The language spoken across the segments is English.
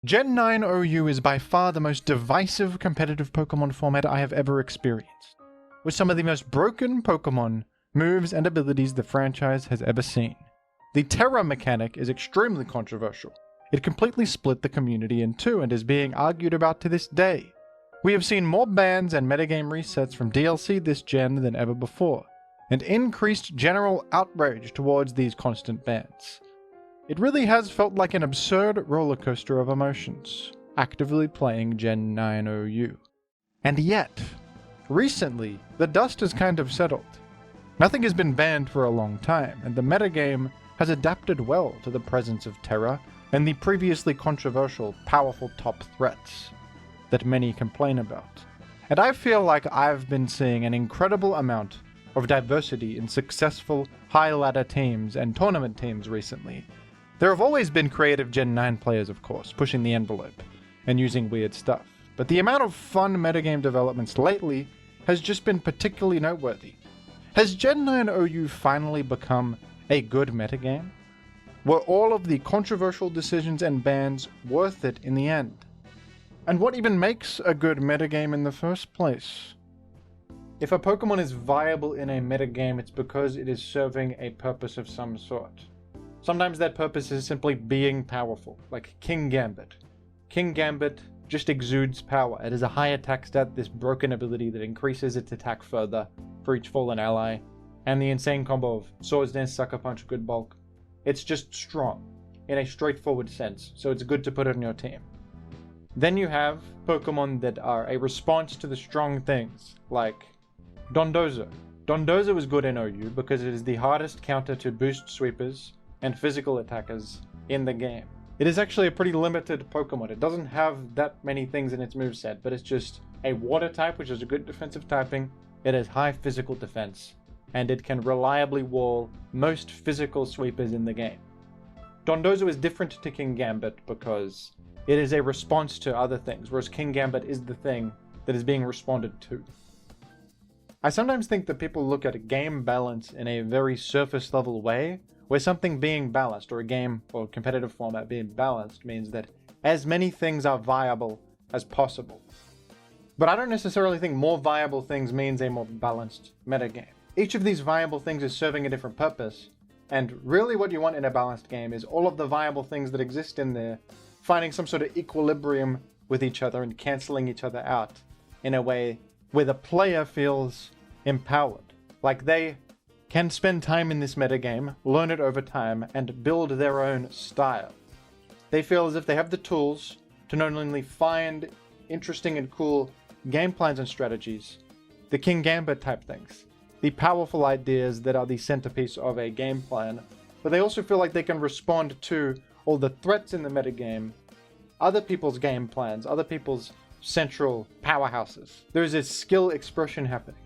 Gen 9 OU is by far the most divisive competitive Pokemon format I have ever experienced, with some of the most broken Pokemon, moves, and abilities the franchise has ever seen. The Tera mechanic is extremely controversial. It completely split the community in two and is being argued about to this day. We have seen more bans and metagame resets from DLC this gen than ever before, and increased general outrage towards these constant bans. It really has felt like an absurd rollercoaster of emotions, actively playing Gen 9 OU. And yet, recently, the dust has kind of settled. Nothing has been banned for a long time, and the metagame has adapted well to the presence of Tera and the previously controversial powerful top threats that many complain about. And I feel like I've been seeing an incredible amount of diversity in successful high-ladder teams and tournament teams recently. There have always been creative Gen 9 players, of course, pushing the envelope and using weird stuff, but the amount of fun metagame developments lately has just been particularly noteworthy. Has Gen 9 OU finally become a good metagame? Were all of the controversial decisions and bans worth it in the end? And what even makes a good metagame in the first place? If a Pokemon is viable in a metagame, it's because it is serving a purpose of some sort. Sometimes that purpose is simply being powerful, like King Gambit. King Gambit just exudes power. It is a high attack stat, this broken ability that increases its attack further for each fallen ally, and the insane combo of Swords Dance, Sucker Punch, Good Bulk. It's just strong, in a straightforward sense, so it's good to put on your team. Then you have Pokemon that are a response to the strong things, like Dondozo. Dondozo is good in OU because it is the hardest counter to boost sweepers and physical attackers in the game. It is actually a pretty limited Pokemon. It doesn't have that many things in its moveset, but it's just a water type, which is a good defensive typing. It has high physical defense, and it can reliably wall most physical sweepers in the game. Dondozo is different to King Gambit because it is a response to other things, whereas King Gambit is the thing that is being responded to. I sometimes think that people look at a game balance in a very surface level way, where something being balanced, or a game or competitive format being balanced, means that as many things are viable as possible. But I don't necessarily think more viable things means a more balanced metagame. Each of these viable things is serving a different purpose, and really what you want in a balanced game is all of the viable things that exist in there finding some sort of equilibrium with each other and cancelling each other out in a way where the player feels empowered, like they can spend time in this metagame, learn it over time, and build their own style. They feel as if they have the tools to not only find interesting and cool game plans and strategies, the King Gambit type things, the powerful ideas that are the centerpiece of a game plan, but they also feel like they can respond to all the threats in the metagame, other people's game plans, other people's central powerhouses. There's a skill expression happening.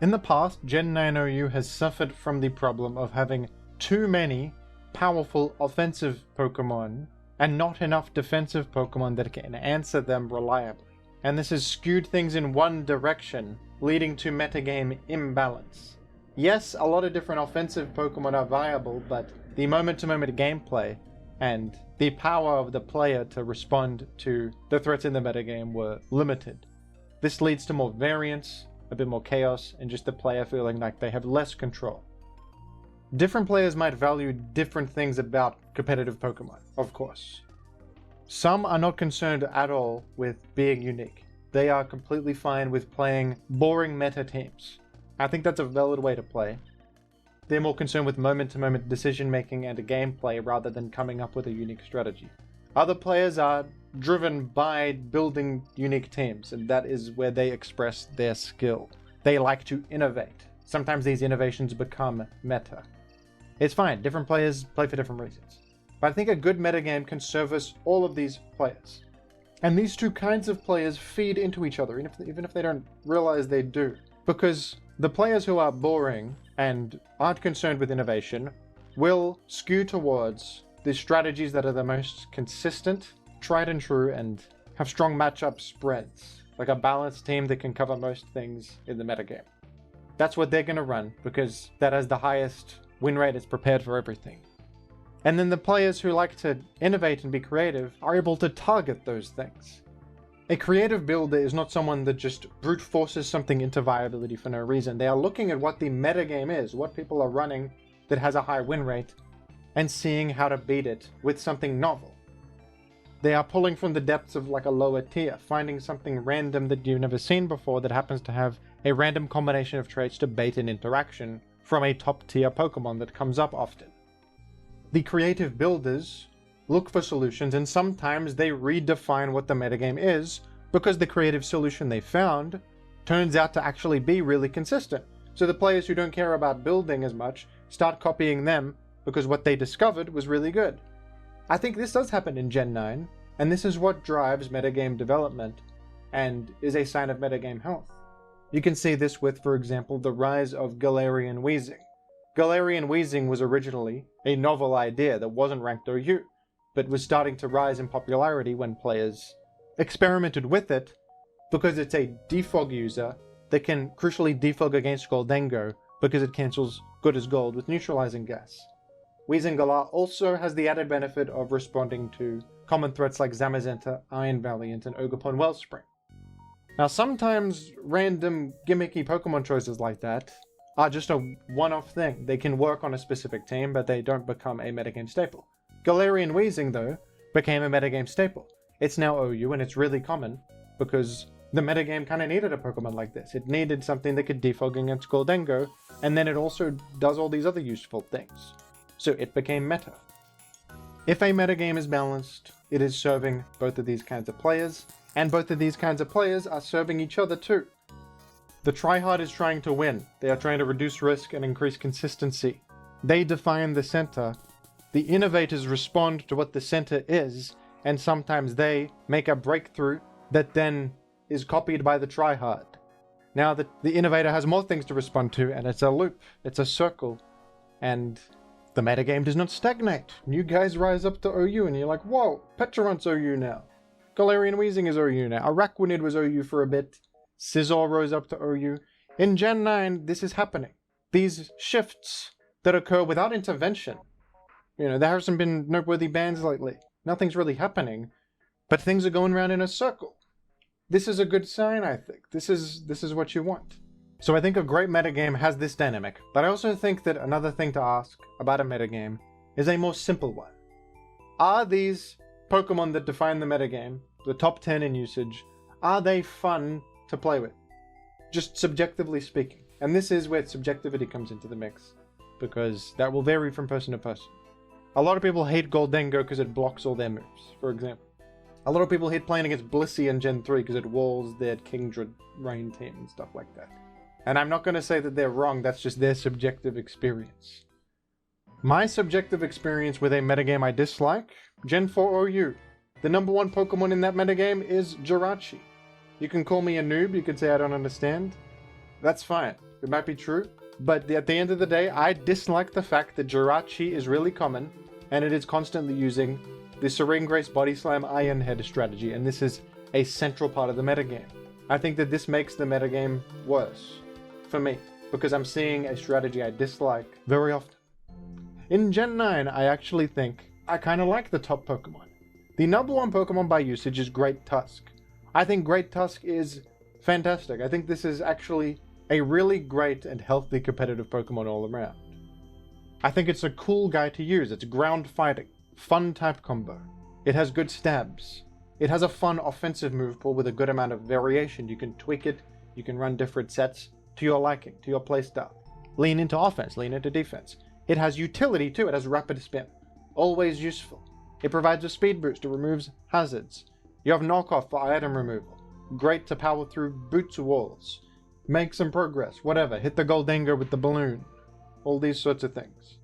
In the past, Gen 9 OU has suffered from the problem of having too many powerful offensive Pokemon and not enough defensive Pokemon that can answer them reliably. And this has skewed things in one direction, leading to metagame imbalance. Yes, a lot of different offensive Pokemon are viable, but the moment-to-moment gameplay and the power of the player to respond to the threats in the metagame were limited. This leads to more variance, a bit more chaos, and just the player feeling like they have less control. Different players might value different things about competitive Pokemon, of course. Some are not concerned at all with being unique. They are completely fine with playing boring meta teams. I think that's a valid way to play. They're more concerned with moment-to-moment decision-making and gameplay rather than coming up with a unique strategy. Other players are driven by building unique teams, and that is where they express their skill. They like to innovate. Sometimes these innovations become meta. It's fine, different players play for different reasons. But I think a good metagame can service all of these players. And these two kinds of players feed into each other, even if they don't realize they do. Because the players who are boring and aren't concerned with innovation will skew towards the strategies that are the most consistent, tried and true, and have strong matchup spreads, like a balanced team that can cover most things in the metagame. That's what they're going to run, because that has the highest win rate, is prepared for everything. And then the players who like to innovate and be creative are able to target those things. A creative builder is not someone that just brute forces something into viability for no reason. They are looking at what the metagame is, what people are running that has a high win rate, and seeing how to beat it with something novel. They are pulling from the depths of like a lower tier, finding something random that you've never seen before that happens to have a random combination of traits to bait an interaction from a top tier Pokemon that comes up often. The creative builders look for solutions, and sometimes they redefine what the metagame is because the creative solution they found turns out to actually be really consistent. So the players who don't care about building as much start copying them because what they discovered was really good. I think this does happen in Gen 9, and this is what drives metagame development and is a sign of metagame health. You can see this with, for example, the rise of Galarian Wheezing. Galarian Wheezing was originally a novel idea that wasn't ranked OU, but was starting to rise in popularity when players experimented with it because it's a defog user that can crucially defog against Goldengo because it cancels good as gold with neutralizing gas. Wheezing Galar also has the added benefit of responding to common threats like Zamazenta, Iron Valiant, and Ogerpon Wellspring. Now sometimes random gimmicky Pokemon choices like that are just a one-off thing. They can work on a specific team, but they don't become a metagame staple. Galarian Wheezing, though, became a metagame staple. It's now OU, and it's really common, because the metagame kind of needed a Pokemon like this. It needed something that could defog against Goldengo, and then it also does all these other useful things. So it became meta. If a metagame is balanced, it is serving both of these kinds of players, and both of these kinds of players are serving each other too. The tryhard is trying to win. They are trying to reduce risk and increase consistency. They define the center. The innovators respond to what the center is, and sometimes they make a breakthrough that then is copied by the tryhard. Now the innovator has more things to respond to, and it's a loop, it's a circle, and the metagame does not stagnate. New guys rise up to OU, and you're like, whoa, Pecharunt's OU now. Galarian Wheezing is OU now. Araquanid was OU for a bit. Scizor rose up to OU. In Gen 9, this is happening. These shifts that occur without intervention. You know, there hasn't been noteworthy bans lately. Nothing's really happening, but things are going around in a circle. This is a good sign, I think. This is what you want. So I think a great metagame has this dynamic, but I also think that another thing to ask about a metagame is a more simple one. Are these Pokemon that define the metagame, the top 10 in usage, are they fun to play with? Just subjectively speaking. And this is where subjectivity comes into the mix, because that will vary from person to person. A lot of people hate Goldengo because it blocks all their moves, for example. A lot of people hate playing against Blissey in Gen 3 because it walls their Kingdra Rain team and stuff like that. And I'm not going to say that they're wrong, that's just their subjective experience. My subjective experience with a metagame I dislike, Gen 4 OU. The number one Pokemon in that metagame is Jirachi. You can call me a noob, you can say I don't understand. That's fine, it might be true. But at the end of the day, I dislike the fact that Jirachi is really common, and it is constantly using the Serene Grace Body Slam Iron Head strategy, and this is a central part of the metagame. I think that this makes the metagame worse, for me, because I'm seeing a strategy I dislike very often. In Gen 9, I actually think I kind of like the top Pokemon. The number one Pokemon by usage is Great Tusk. I think Great Tusk is fantastic. I think this is actually a really great and healthy competitive Pokemon all around. I think it's a cool guy to use. It's ground fighting, fun type combo. It has good stabs. It has a fun offensive move pool with a good amount of variation. You can tweak it, you can run different sets to your liking, to your playstyle. Lean into offense, lean into defense. It has utility too, it has rapid spin. Always useful. It provides a speed boost, it removes hazards. You have knockoff for item removal. Great to power through boots walls. Make some progress, whatever. Hit the Goldengo with the balloon. All these sorts of things.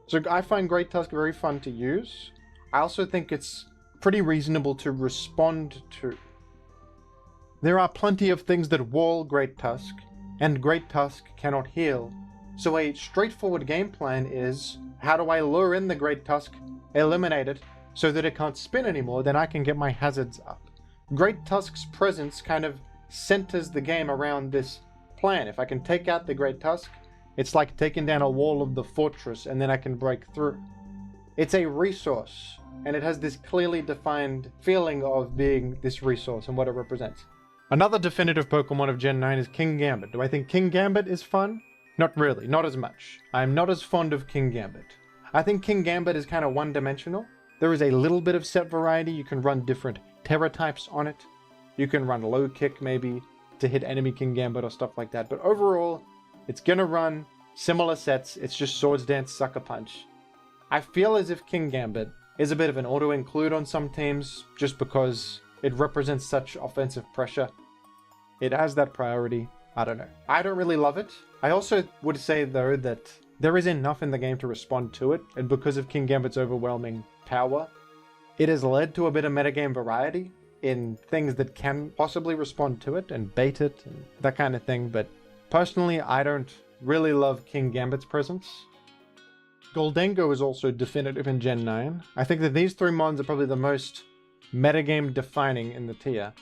So I find Great Tusk very fun to use. I also think it's pretty reasonable to respond to. There are plenty of things that wall Great Tusk, and Great Tusk cannot heal. So a straightforward game plan is, how do I lure in the Great Tusk, eliminate it, so that it can't spin anymore, then I can get my hazards up. Great Tusk's presence kind of centers the game around this plan. If I can take out the Great Tusk, it's like taking down a wall of the fortress and then I can break through. It's a resource, and it has this clearly defined feeling of being this resource and what it represents. Another definitive Pokemon of Gen 9 is Kingambit. Do I think Kingambit is fun? Not really, not as much. I'm not as fond of Kingambit. I think Kingambit is kind of one-dimensional. There is a little bit of set variety. You can run different Tera types on it. You can run low kick maybe to hit enemy Kingambit or stuff like that. But overall, it's gonna run similar sets. It's just Swords Dance, Sucker Punch. I feel as if Kingambit is a bit of an auto-include on some teams just because it represents such offensive pressure. It has that priority. I don't know. I don't really love it. I also would say though that there is enough in the game to respond to it, and because of Kingambit's overwhelming power, it has led to a bit of metagame variety in things that can possibly respond to it and bait it and that kind of thing. But personally, I don't really love Kingambit's presence. Gholdengo is also definitive in Gen 9. I think that these three mons are probably the most metagame defining in the tier.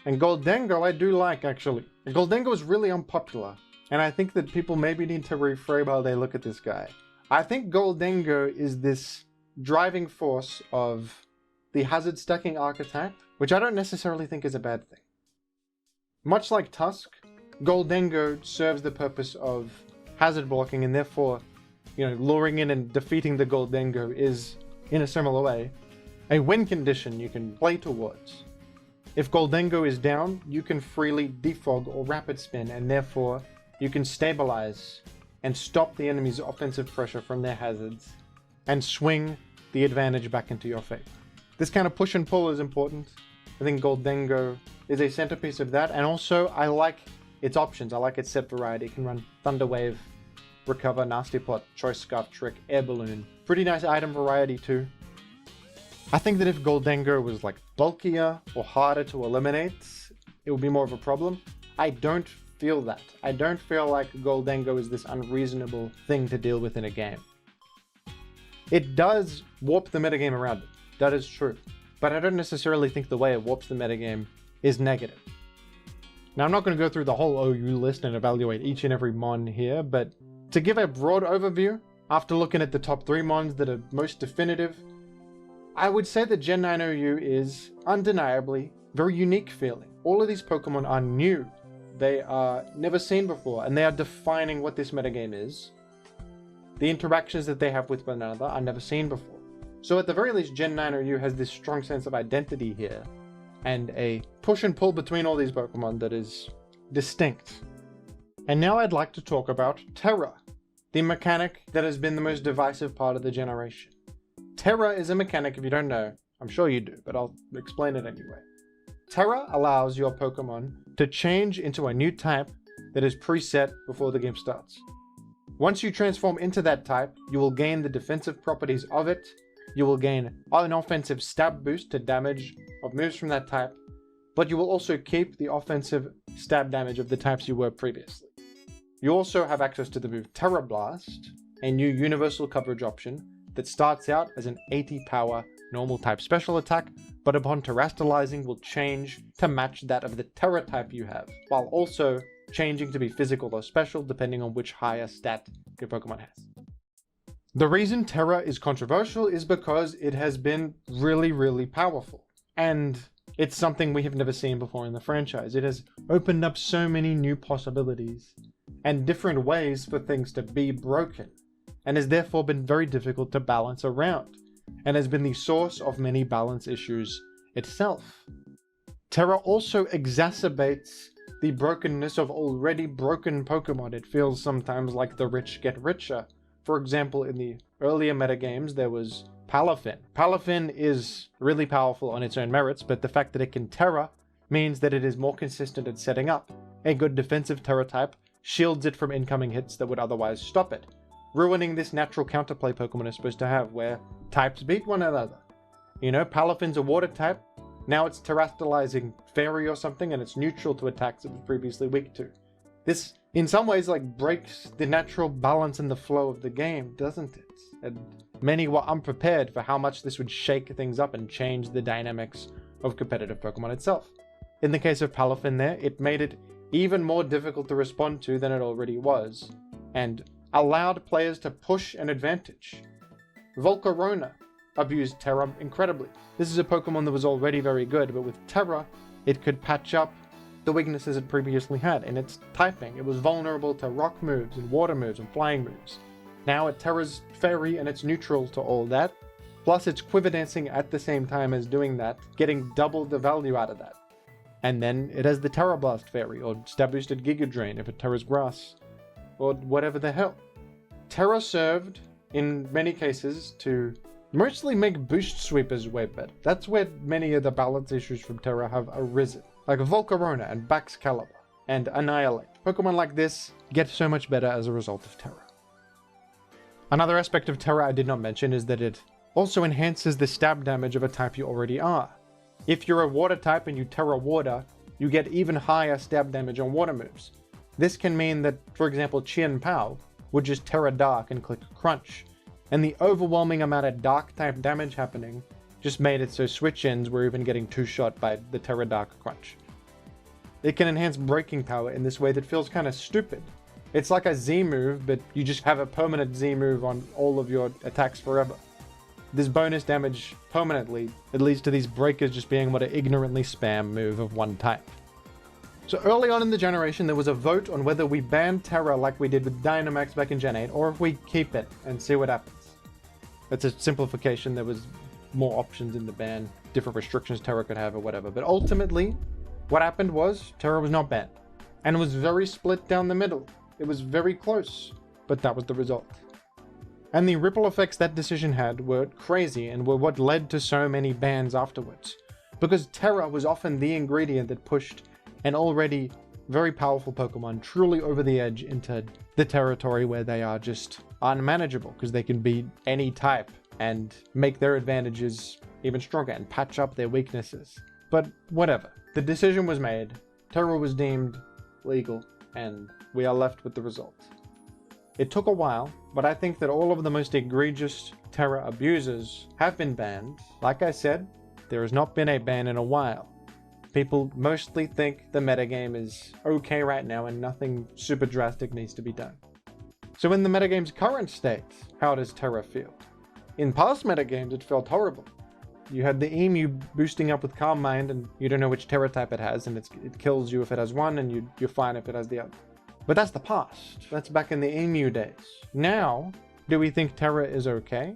And Gholdengo I do like, actually. Gholdengo is really unpopular, and I think that people maybe need to reframe how they look at this guy. I think Gholdengo is this driving force of the hazard stacking archetype, which I don't necessarily think is a bad thing. Much like Tusk, Gholdengo serves the purpose of hazard blocking, and therefore, luring in and defeating the Gholdengo is, in a similar way, a win condition you can play towards. If Gholdengo is down, you can freely defog or rapid spin, and therefore you can stabilize and stop the enemy's offensive pressure from their hazards and swing the advantage back into your favor. This kind of push and pull is important. I think Gholdengo is a centerpiece of that, and also I like its options. I like its set variety. It can run Thunder Wave, Recover, Nasty Plot, Choice Scarf, Trick, Air Balloon. Pretty nice item variety too. I think that if Gholdengo was like bulkier or harder to eliminate, it would be more of a problem. I don't feel that. I don't feel like Gholdengo is this unreasonable thing to deal with in a game. It does warp the metagame around it. That is true. But I don't necessarily think the way it warps the metagame is negative. Now, I'm not going to go through the whole OU list and evaluate each and every mon here, but to give a broad overview, after looking at the top 3 mons that are most definitive, I would say that Gen 9 OU is undeniably very unique feeling. All of these Pokemon are new. They are never seen before, and they are defining what this metagame is. The interactions that they have with one another are never seen before. So at the very least, Gen 9 OU has this strong sense of identity here, and a push and pull between all these Pokemon that is distinct. And now I'd like to talk about Tera, the mechanic that has been the most divisive part of the generation. Tera is a mechanic, if you don't know, I'm sure you do, but I'll explain it anyway. Tera allows your Pokemon to change into a new type that is preset before the game starts. Once you transform into that type, you will gain the defensive properties of it. You will gain an offensive stab boost to damage of moves from that type, but you will also keep the offensive stab damage of the types you were previously. You also have access to the move Tera Blast, a new universal coverage option that starts out as an 80 power normal type special attack, but upon terastalizing will change to match that of the Tera type you have, while also changing to be physical or special depending on which higher stat your Pokemon has. The reason Tera is controversial is because it has been really powerful, and it's something we have never seen before in the franchise. It has opened up so many new possibilities and different ways for things to be broken, and has therefore been very difficult to balance around, and has been the source of many balance issues itself. Tera also exacerbates the brokenness of already broken Pokemon. It feels sometimes like the rich get richer. For example, in the earlier metagames, there was Palafin. Palafin is really powerful on its own merits, but the fact that it can Tera means that it is more consistent at setting up. A good defensive Tera type shields it from incoming hits that would otherwise stop it, ruining this natural counterplay Pokemon is supposed to have, where types beat one another. Palafin's a water type, now it's terastalizing Fairy or something, and it's neutral to attacks it was previously weak to. This, in some ways, breaks the natural balance and the flow of the game, doesn't it? And many were unprepared for how much this would shake things up and change the dynamics of competitive Pokemon itself. In the case of Palafin there, it made it even more difficult to respond to than it already was, and allowed players to push an advantage. Volcarona abused Tera incredibly. This is a Pokemon that was already very good, but with Tera, it could patch up the weaknesses it previously had in its typing. It was vulnerable to rock moves and water moves and flying moves. Now Tera's fairy and it's neutral to all that, plus it's quiver dancing at the same time as doing that, getting double the value out of that. And then it has the Tera Blast fairy, or stab boosted Giga Drain if it Tera's grass, or whatever the hell. Tera served, in many cases, to mostly make boost sweepers way better. That's where many of the balance issues from Tera have arisen. Like Volcarona and Baxcalibur and Annihilate. Pokemon like this get so much better as a result of Tera. Another aspect of Tera I did not mention is that it also enhances the stab damage of a type you already are. If you're a water type and you Tera Water, you get even higher stab damage on water moves. This can mean that, for example, Chien Pao would just Tera Dark and click Crunch, and the overwhelming amount of Dark type damage happening just made it so switch-ins were even getting two-shot by the Tera Dark Crunch. It can enhance breaking power in this way that feels kind of stupid. It's like a Z move, but you just have a permanent Z move on all of your attacks forever. This bonus damage permanently, it leads to these breakers just being able to ignorantly spam move of one type. So early on in the generation, there was a vote on whether we ban Tera like we did with Dynamax back in Gen 8, or if we keep it and see what happens. That's a simplification. There was more options in the ban, different restrictions Tera could have or whatever. But ultimately, what happened was Tera was not banned. And it was very split down the middle. It was very close, but that was the result. And the ripple effects that decision had were crazy and were what led to so many bans afterwards. Because Tera was often the ingredient that pushed an already very powerful Pokemon truly over the edge into the territory where they are just unmanageable, because they can be any type and make their advantages even stronger and patch up their weaknesses. But whatever. The decision was made, Tera was deemed legal, and we are left with the result. It took a while, but I think that all of the most egregious Tera abusers have been banned. Like I said, there has not been a ban in a while. People mostly think the metagame is okay right now and nothing super drastic needs to be done. So in the metagame's current state, how does Tera feel? In past metagames, it felt horrible. You had the Emu boosting up with Calm Mind, and you don't know which Tera type it has, and it kills you if it has one, and you're fine if it has the other. But that's the past. That's back in the Emu days. Now, do we think Tera is okay?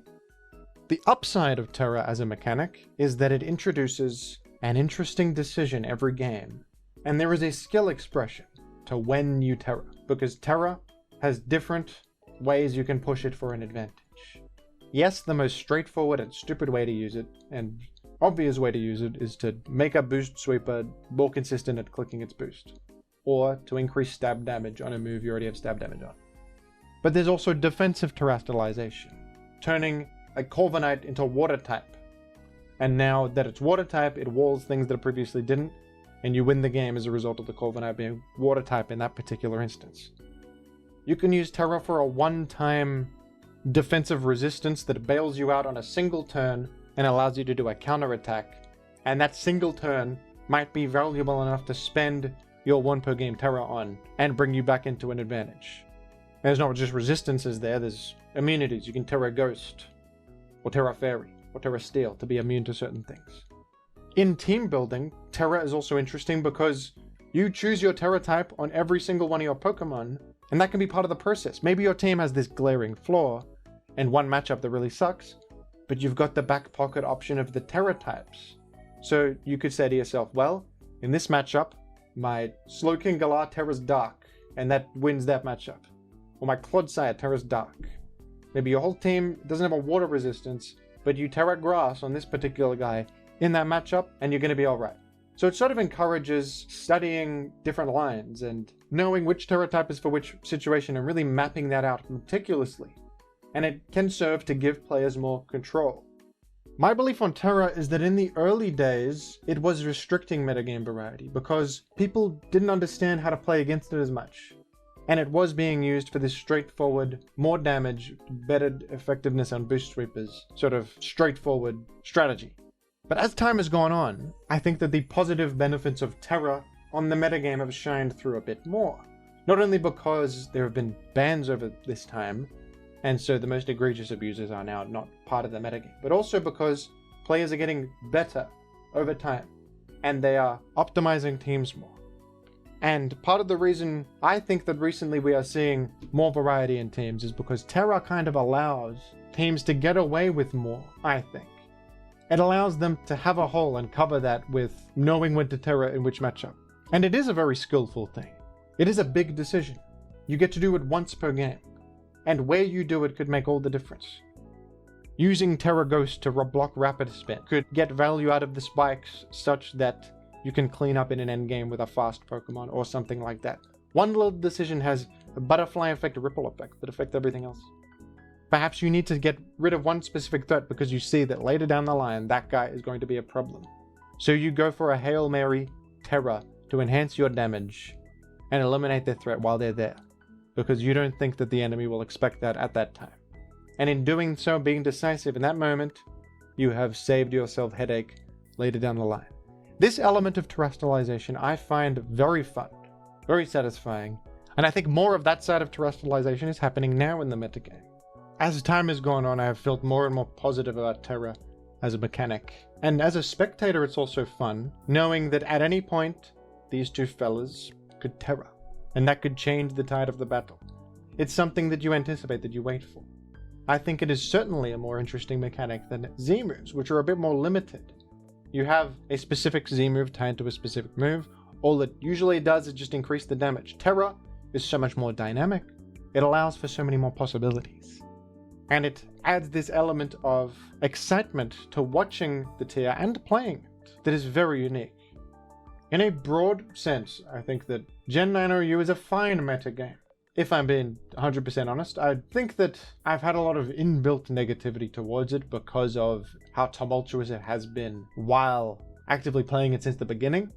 The upside of Tera as a mechanic is that it introduces an interesting decision every game, and there is a skill expression to when you Tera, because Tera has different ways you can push it for an advantage. Yes, the most straightforward and stupid way to use it, and obvious way to use it, is to make a boost sweeper more consistent at clicking its boost, or to increase stab damage on a move you already have stab damage on. But there's also defensive terastalization, turning a Corviknight into water type. And now that it's water type, it walls things that it previously didn't, and you win the game as a result of the Corviknight being water type in that particular instance. You can use Tera for a one-time defensive resistance that bails you out on a single turn and allows you to do a counterattack, and that single turn might be valuable enough to spend your 1 per game Tera on and bring you back into an advantage. There's not just resistances there's immunities. You can Tera Ghost, or Tera Fairy, or Tera Steel to be immune to certain things. In team building, Tera is also interesting because you choose your Tera type on every single one of your Pokemon, and that can be part of the process. Maybe your team has this glaring flaw, and one matchup that really sucks, but you've got the back pocket option of the Tera types. So you could say to yourself, well, in this matchup, my Slowking Galar Tera's Dark, and that wins that matchup. Or my Clodsire Tera's Dark. Maybe your whole team doesn't have a water resistance, but you Tera Grass on this particular guy in that matchup, and you're going to be alright. So it sort of encourages studying different lines and knowing which Tera type is for which situation and really mapping that out meticulously. And it can serve to give players more control. My belief on Tera is that in the early days, it was restricting metagame variety because people didn't understand how to play against it as much. And it was being used for this straightforward, more damage, better effectiveness on boost sweepers, sort of straightforward strategy. But as time has gone on, I think that the positive benefits of Tera on the metagame have shined through a bit more. Not only because there have been bans over this time, And so the most egregious abusers are now not part of the metagame. But also because players are getting better over time, and they are optimizing teams more. And part of the reason I think that recently we are seeing more variety in teams is because Tera kind of allows teams to get away with more, I think. It allows them to have a hole and cover that with knowing when to Tera in which matchup. And it is a very skillful thing. It is a big decision. You get to do it once per game. And where you do it could make all the difference. Using Tera Ghost to block rapid spin could get value out of the spikes such that you can clean up in an endgame with a fast Pokemon or something like that. One little decision has a butterfly effect, a ripple effect that affect everything else. Perhaps you need to get rid of one specific threat because you see that later down the line that guy is going to be a problem. So you go for a Hail Mary Tera to enhance your damage and eliminate their threat while they're there, because you don't think that the enemy will expect that at that time. And in doing so, being decisive in that moment, you have saved yourself headache later down the line. This element of terastalization I find very fun, very satisfying, and I think more of that side of terastalization is happening now in the metagame. As time has gone on, I have felt more and more positive about Tera as a mechanic. And as a spectator, it's also fun, knowing that at any point, these two fellas could Tera, and that could change the tide of the battle. It's something that you anticipate, that you wait for. I think it is certainly a more interesting mechanic than Z moves, which are a bit more limited. You have a specific Z move tied to a specific move. All it usually does is just increase the damage. Tera is so much more dynamic. It allows for so many more possibilities. And it adds this element of excitement to watching the tier and playing it that is very unique. In a broad sense, I think that Gen 9 OU is a fine metagame. If I'm being 100% honest, I think that I've had a lot of inbuilt negativity towards it because of how tumultuous it has been while actively playing it since the beginning.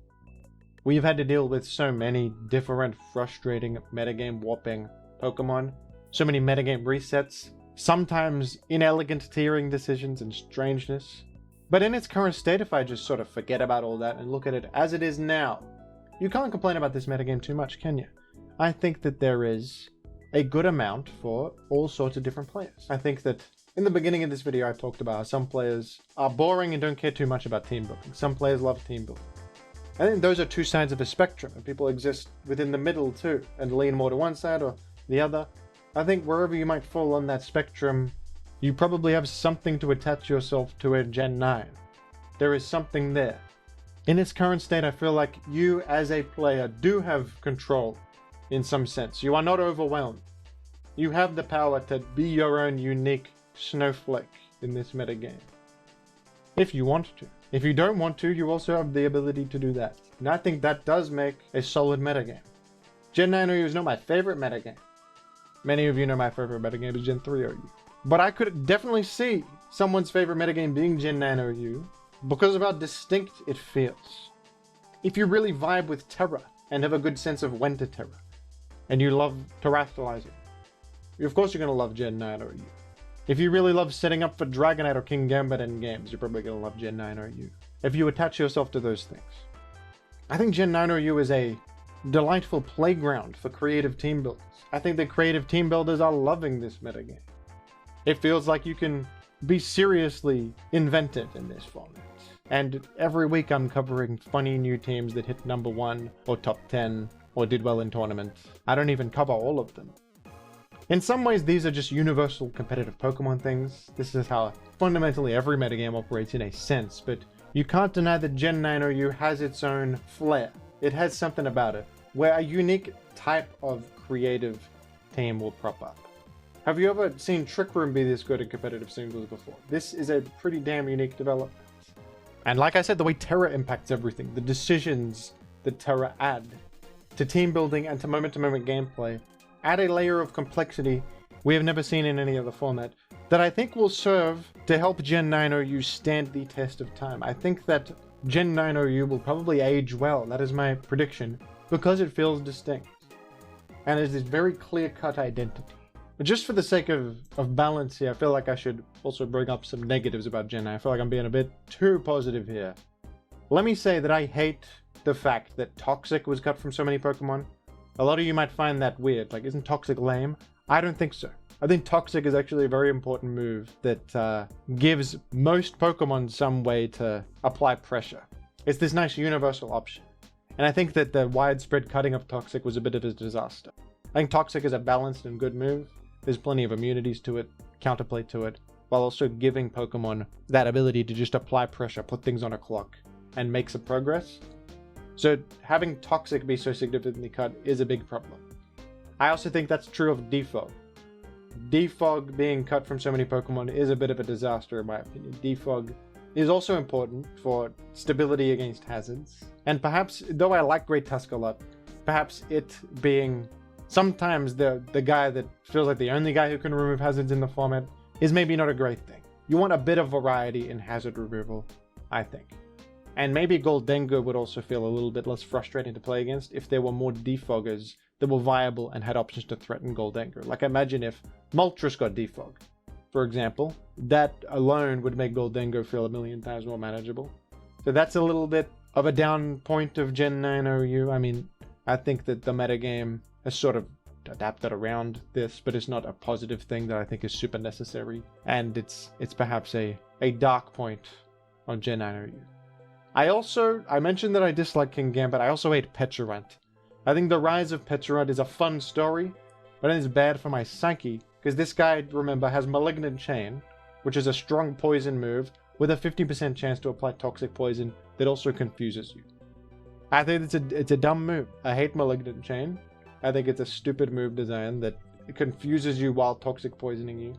We've had to deal with so many different frustrating metagame warping Pokemon, so many metagame resets, sometimes inelegant tiering decisions and strangeness. But in its current state, if I just sort of forget about all that and look at it as it is now, you can't complain about this metagame too much, can you? I think that there is a good amount for all sorts of different players. I think that in the beginning of this video I talked about how some players are boring and don't care too much about team building. Some players love team building. I think those are two sides of a spectrum, and people exist within the middle too, and lean more to one side or the other. I think wherever you might fall on that spectrum, you probably have something to attach yourself to in Gen 9. There is something there. In its current state, I feel like you as a player do have control in some sense. You are not overwhelmed. You have the power to be your own unique snowflake in this metagame. If you want to. If you don't want to, you also have the ability to do that. And I think that does make a solid metagame. Gen 9 OU is not my favorite metagame. Many of you know my favorite metagame is Gen 3 OU. But I could definitely see someone's favorite metagame being Gen 9 OU because of how distinct it feels. If you really vibe with Tera and have a good sense of when to Tera, and you love terastalizing, of course you're going to love Gen 9 OU. If you really love setting up for Dragonite or King Gambit in games, you're probably going to love Gen 9 OU. If you attach yourself to those things. I think Gen 9 OU is a delightful playground for creative team builders. I think the creative team builders are loving this metagame. It feels like you can be seriously inventive in this format. And every week I'm covering funny new teams that hit number 1 or top 10 or did well in tournaments. I don't even cover all of them. In some ways, these are just universal competitive Pokemon things. This is how fundamentally every metagame operates in a sense, but you can't deny that Gen 9 OU has its own flair. It has something about it, where a unique type of creative team will prop up. Have you ever seen Trick Room be this good at competitive singles before? This is a pretty damn unique development. And like I said, the way Tera impacts everything, the decisions that Tera add to team building and to moment-to-moment gameplay, add a layer of complexity we have never seen in any other format that I think will serve to help Gen 9 OU stand the test of time. I think that Gen 9 OU will probably age well, that is my prediction, because it feels distinct. And it is this very clear-cut identity. But just for the sake of balance here, I feel like I should also bring up some negatives about Gen 9. I feel like I'm being a bit too positive here. Let me say that I hate the fact that Toxic was cut from so many Pokemon. A lot of you might find that weird. Like, isn't Toxic lame? I don't think so. I think Toxic is actually a very important move that gives most Pokemon some way to apply pressure. It's this nice universal option. And I think that the widespread cutting of Toxic was a bit of a disaster. I think Toxic is a balanced and good move. There's plenty of immunities to it, counterplay to it, while also giving Pokemon that ability to just apply pressure, put things on a clock, and make some progress. So having Toxic be so significantly cut is a big problem. I also think that's true of Defog. Defog being cut from so many Pokemon is a bit of a disaster in my opinion. Defog is also important for stability against hazards. And perhaps, though I like Great Tusk a lot, perhaps it being sometimes the guy that feels like the only guy who can remove hazards in the format is maybe not a great thing. You want a bit of variety in hazard removal, I think. And maybe Goldengo would also feel a little bit less frustrating to play against if there were more defoggers that were viable and had options to threaten Goldengo. Like imagine if Moltres got defog, for example. That alone would make Goldengo feel a million times more manageable. So that's a little bit of a down point of Gen 9 OU. I mean, I think that the metagame has sort of adapted around this, but it's not a positive thing that I think is super necessary. And it's perhaps a dark point on Gen 9 OU. I mentioned that I dislike King Gambit. I also hate Petulant. I think the rise of Petulant is a fun story, but it's bad for my psyche, because this guy, remember, has Malignant Chain, which is a strong poison move with a 50% chance to apply toxic poison that also confuses you. I think it's a dumb move. I hate Malignant Chain. I think it's a stupid move design that confuses you while toxic poisoning you.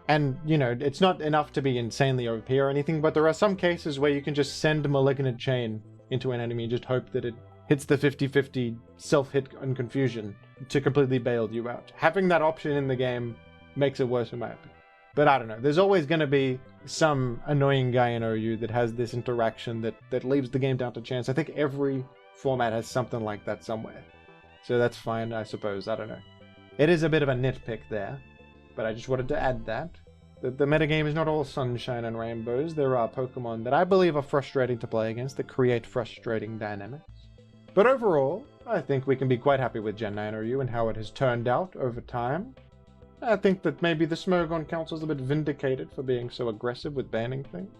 And, you know, it's not enough to be insanely OP or anything, but there are some cases where you can just send Malignant Chain into an enemy and just hope that it hits the 50-50 self-hit and confusion to completely bail you out. Having that option in the game makes it worse in my opinion. But I don't know, there's always going to be some annoying guy in OU that has this interaction that leaves the game down to chance. I think every format has something like that somewhere. So that's fine, I suppose, I don't know. It is a bit of a nitpick there, but I just wanted to add that. The metagame is not all sunshine and rainbows. There are Pokemon that I believe are frustrating to play against that create frustrating dynamics. But overall, I think we can be quite happy with Gen 9 OU and how it has turned out over time. I think that maybe the Smogon Council is a bit vindicated for being so aggressive with banning things.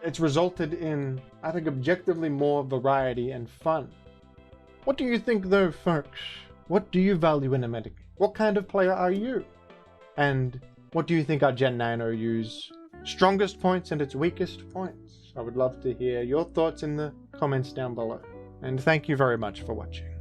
It's resulted in, I think, objectively more variety and fun. What do you think though, folks? What do you value in a metagame? What kind of player are you? And what do you think are Gen 9 OU's strongest points and its weakest points? I would love to hear your thoughts in the comments down below. And thank you very much for watching.